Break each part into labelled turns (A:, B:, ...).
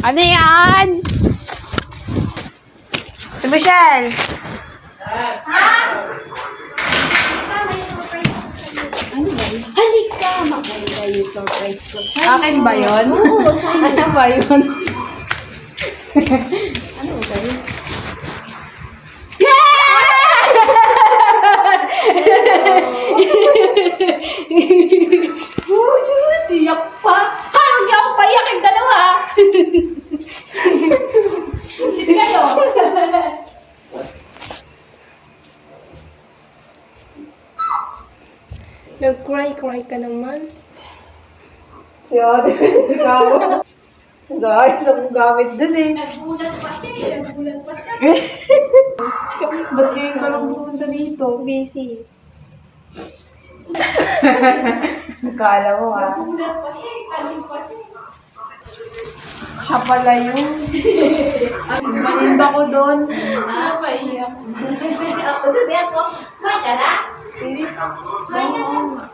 A: Ano yan? Si Michelle.
B: Halika, maganda yung surprise ko sa'yo.
A: Akin ba yun?
B: Oo, sa'yo.
A: Ano ba yun?
B: Ano ba yun? Oh, Diyos, iyak pa. Ha, huwag niyo akong paiyakin dalawa. Sit kayo. Nag-cry ka naman.
A: Siya, ikaw. Guys, ang gamit dun eh.
B: Nagulat pa siya.
A: Ba't ngayon ka lang pumunta dito?
B: Busy.
A: Akala mo ah.
B: Nagulat pa siya. Kanin pa siya.
A: Siya pala yun. Maninda ko doon.
B: Ah, paiyak. Ako doon, ako. May ka na?
A: Hindi.
B: May ka na?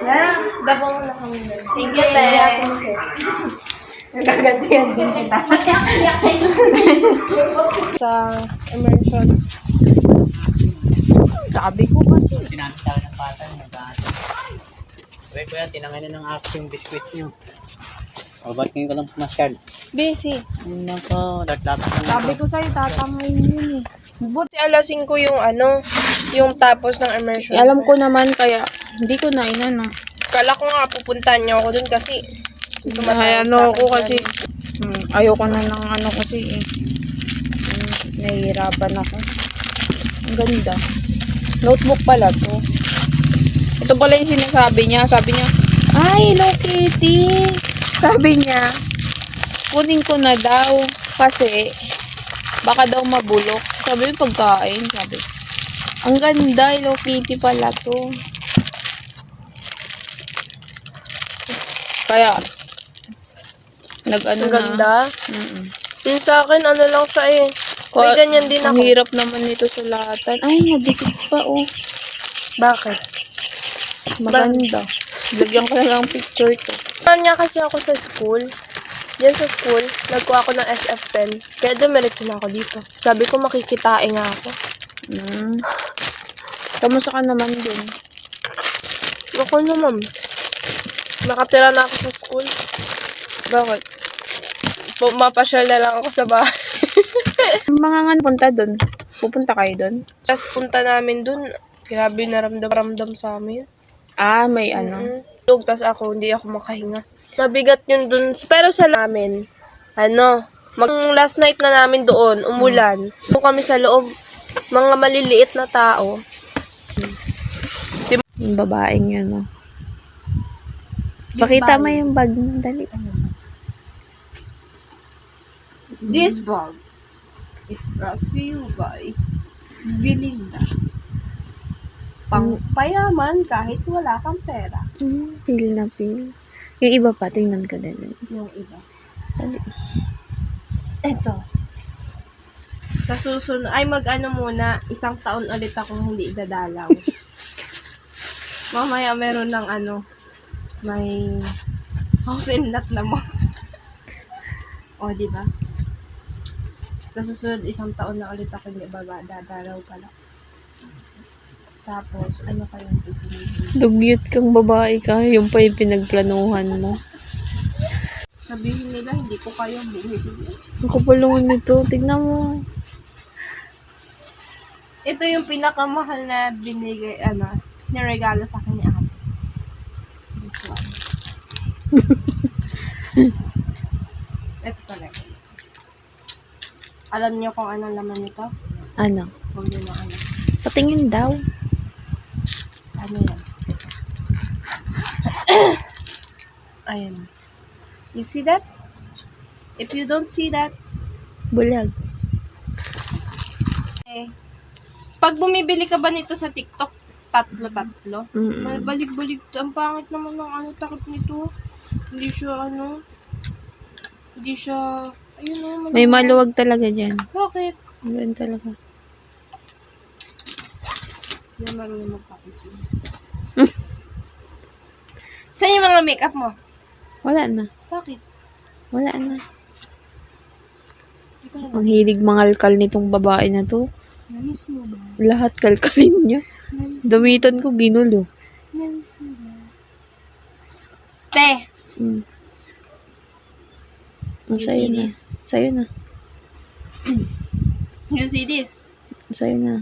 A: Yan, dabang mo na kami doon.
B: Thank you, te.
A: Nagagantihan din kita.
B: Iyak sa inyo.
A: Sa immersion. Sabi ko ba?
C: Pinamit ako ng bata, nag-aato. Sabi ko yan, tinangay na ng aso yung biskwit nyo. O, ba't ngayon ka lang pumaskal?
A: Busy.
C: Nako, laklapit na
A: Sabi ko sa'yo, tatamayin yun eh. Buti alas 5 yung yung tapos ng immersion.
D: Alam ko naman kaya hindi ko na inano.
A: Kala ko nga pupuntahan niyo ako dun kasi
D: Ay, ano ako kasi ayoko na ng ano kasi nahihirapan ako. Ang ganda. Notebook pala to. Ito pala yung sinasabi niya. Sabi niya, ay, Hello Kitty. Sabi niya, kunin ko na daw kasi baka daw mabulok. Sabi yung pagkain. Sabi, ang ganda, Hello Kitty pala to. Kaya, nag-ano
A: ang ganda.
D: na. Mm-mm.
A: Yung sa akin, ano lang siya eh. May ganyan din
D: Ang
A: ako.
D: hirap naman nito sulatan. Ay, nadikit pa, oh.
A: Bakit?
D: Maganda. Lagyan ko na lang picture to.
A: Kanya kasi ako sa school. Diyan sa school, nagkuha ako ng SF pen. Kaya dumiretso na ako dito. Sabi ko makikitain nga ako.
D: Kamusta ka naman dun?
A: Ako naman. Nakatira na ako sa school.
D: Bakit?
A: Mapasyal na lang ako sa bahay.
D: Mga nga punta dun. Pupunta kayo dun?
A: Tapos punta namin dun. Grabe naramdam sa amin.
D: Ah, may ano.
A: Tapos ako, hindi ako makahinga. Mabigat yun dun. Pero sa namin, last night na namin doon, umulan. Doon kami sa loob, mga maliliit na tao.
D: Yung babaeng yun, no? Pakita mo yung bag mo. Dali.
A: This bag is brought to you by Belinda. Pangpayaman kahit wala kang pera.
D: Feel na feel. Yung iba pa, tingnan ka din.
A: Yung iba.
D: Dali.
A: Eto. Sa susunod, ay muna, 1 taon ulit akong hindi dadalaw. Mamaya meron ng may house and lot naman. O, di ba? Sa susunod, 1 taon na ulit ako hindi dadalaw pala. Tapos, ano kayong susunod?
D: Dugyot kang babae ka. Yung pa yung pinagplanuhan mo.
A: Sabihin nila, hindi ko kaya bumili.
D: Ang kapulungan nito. Tignan mo.
A: Ito yung pinakamahal na binigay, niregalo sa akin ni ate. This one. Ito talaga. Alam niyo kung anong laman nito?
D: Ano?
A: Huwag niyo na
D: Patingin daw.
A: Ano yan? Ayan. You see that? If you don't see that,
D: Bulag.
A: pag bumibili ka ba nito sa TikTok, tatlo.
D: Mm-mm.
A: Balik-balik. Ang pangit naman ng takip nito. Hindi siya, ayun
D: May maluwag talaga dyan.
A: Bakit?
D: Ganun talaga.
A: Sila marunong magpackaging. Saan yung mga makeup mo?
D: Wala na.
A: Bakit?
D: Wala na. Ang hilig mangalkal nitong babae na to.
A: Namiss mo ba?
D: Lahat kalkalin niya. Damitan ko ginulo.
A: Namiss mo ba? Te!
D: Mm. Oh,
A: You
D: sa'yo
A: see
D: na.
A: this?
D: Sa'yo na.
A: You see this?
D: Sa'yo na.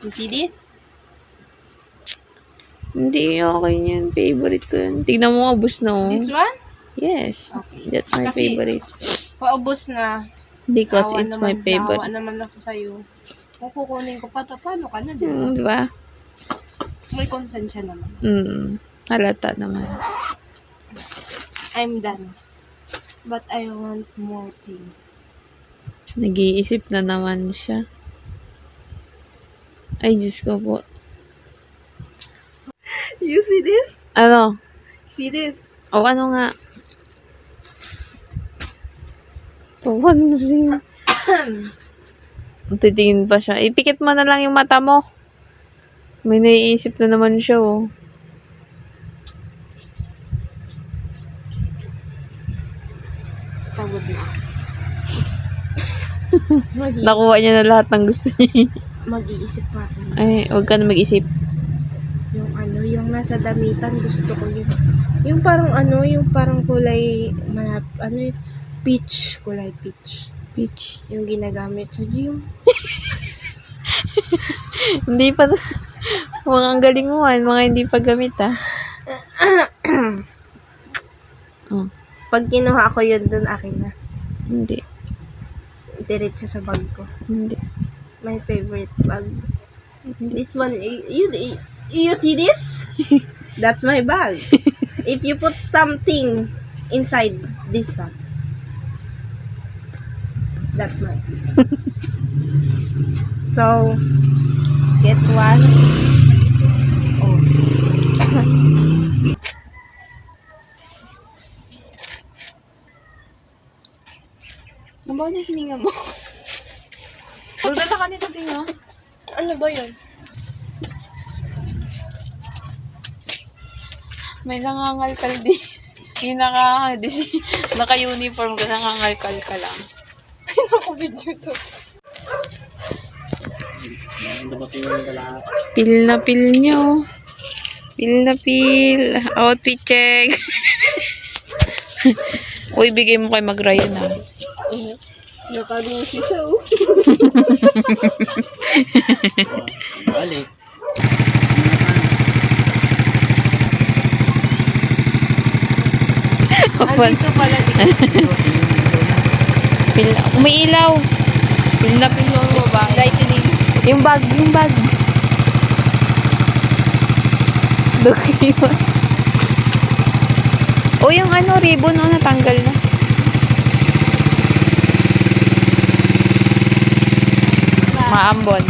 A: You see this?
D: Hindi, okay yan. Favorite ko yan. Tignan mo, ubos na oh.
A: This one?
D: Yes.
A: Okay.
D: That's my
A: Kasi-
D: favorite.
A: Paubos na.
D: Because
A: Awa
D: it's
A: naman,
D: my favorite.
A: Awa naman ako sa'yo. Kung kukunin ko pa, paano ka na, di ba?
D: Di ba?
A: May konsensya naman.
D: Halata naman.
A: I'm done. But I want more thing.
D: Nag-iisip na naman siya. Ay, Diyos ko po.
A: You see this?
D: Ano?
A: See this?
D: O ano nga? Papansin. Titingin pa siya. Ipikit mo na lang yung mata mo. May naiisip na naman siya, oh.
A: Pagod na.
D: Nakuha niya na lahat ng gusto niya.
A: Mag-iisip pa ako.
D: Ay, huwag ka na mag-isip.
A: Yung nasa damitan, gusto ko yun. Yung parang kulay, peach, kulay peach.
D: Peach.
A: Yung ginagamit sa yung
D: Hindi pa. Mga ang galing mo, mga hindi pa gamit, ah. Oh,
A: pag kinuha ko yun dun, akin na.
D: hindi.
A: Diretso sa bag ko.
D: Hindi.
A: My favorite bag. This one, you see this? That's my bag. If you put something inside this bag, that's mine. So, get one. Oh.
D: Ang bawa na hininga mo. Magdala ka nito, tingnan.
A: Ano ba yun?
D: May nangangalkal di. Yung naka-uniform ka, nangangalkal ka lang.
A: Naku-video to.
D: Pil na pil nyo. Pil na pil. Outfit check. Uy, bigay mo kay Mag-Ryan, ah.
A: Nakarusi siya, oh.
C: Balik.
A: Andito pala
D: Pil, may ilaw. Pil na pil yung babae.
A: lightning.
D: Yung bag. Look yun. O yung ribbon, natanggal na. Maambon.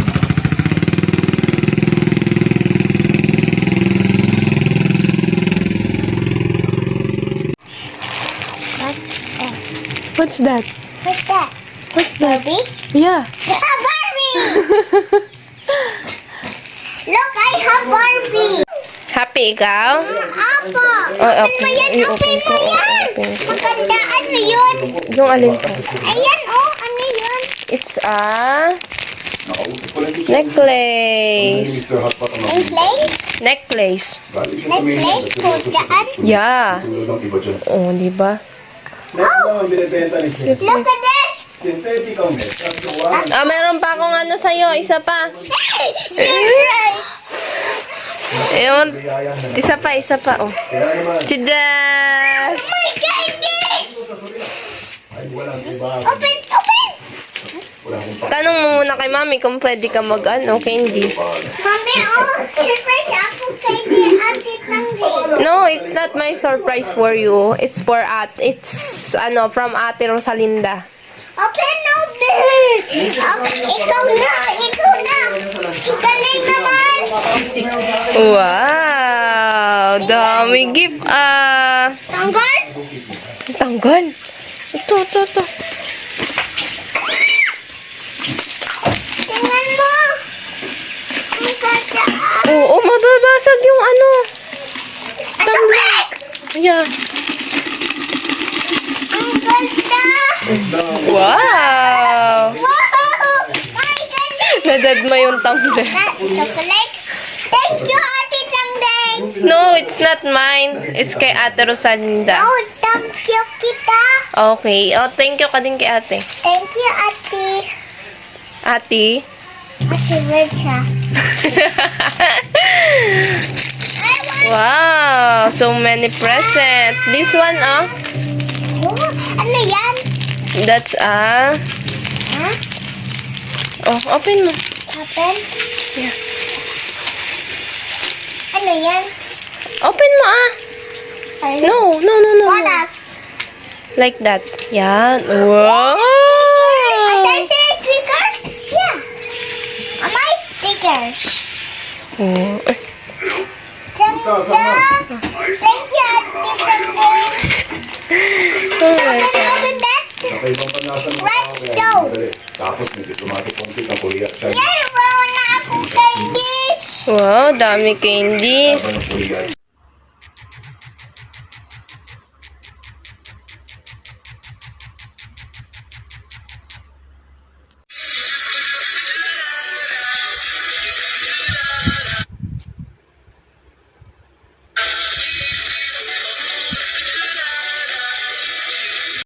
D: What's that?
B: What's that?
D: What's that?
B: Barbie?
D: Yeah.
B: Barbie! Look, I have Barbie!
D: Happy ikaw?
B: Apo!
D: Oh,
B: Open mo yan! Open mo yan! Maganda! Ano yun?
D: Yung alin ko?
B: Ayan, oh! Ano yun?
D: It's a necklace.
B: Necklace?
D: Necklace.
B: Necklace po dyan?
D: Yeah. Oh, di ba?
B: Look at this!
D: Ah, meron pa akong sa'yo. Isa pa.
B: Hey! Surprise!
D: Ayun. Isa pa. Oh. Tada!
B: Oh my goodness! Open! Open!
D: Tanong mo muna kay mami kung pwede ka candy.
B: Mami, oh! Surprise ako kay ni Ate Tanggi.
D: No, it's not my surprise for you. It's for it's from Ate Rosalinda.
B: Open! Open! Okay, ikaw na! Galing naman!
D: Wow! Dami gift
B: Tanggal?
D: Tanggal. Ito.
B: Tingnan mo! Ang ganda!
D: Oo, mababasag yung
B: Asabrik!
D: Yeah.
B: Ang ganda! ganda!
D: Wow!
B: Wow! My goodness!
D: Nadadma yung tumbler.
B: Chocolates? Thank you, Ate Tangday!
D: No, it's not mine. It's kay Ate Rosalinda.
B: Oh, thank you kita!
D: Okay. Oh, thank you ka din kay ate.
B: Thank you, Ate.
D: Ate?
B: Ate, where's siya? I want...
D: Wow! So many presents. This one, oh.
B: Oh, ano yan?
D: That's
B: Ha?
D: Oh, open mo.
B: Open?
D: Yeah.
B: Ano yan?
D: Open mo, ah.
B: Ano?
D: No, no, no, no.
B: What
D: no.
B: up?
D: Like that. Yan. Wow!
B: Asan si stickers? Yeah. My stickers.
D: Oh.
B: Ganda. Thank you, Ate Tangday.
D: Oh my
B: Can you
D: God.
B: open that?
E: Redstone. Tapos may diplomatic conflict ang Korea. Siya
B: Yay, brown na akong candies.
D: Wow, dami candies.
E: ng Korea.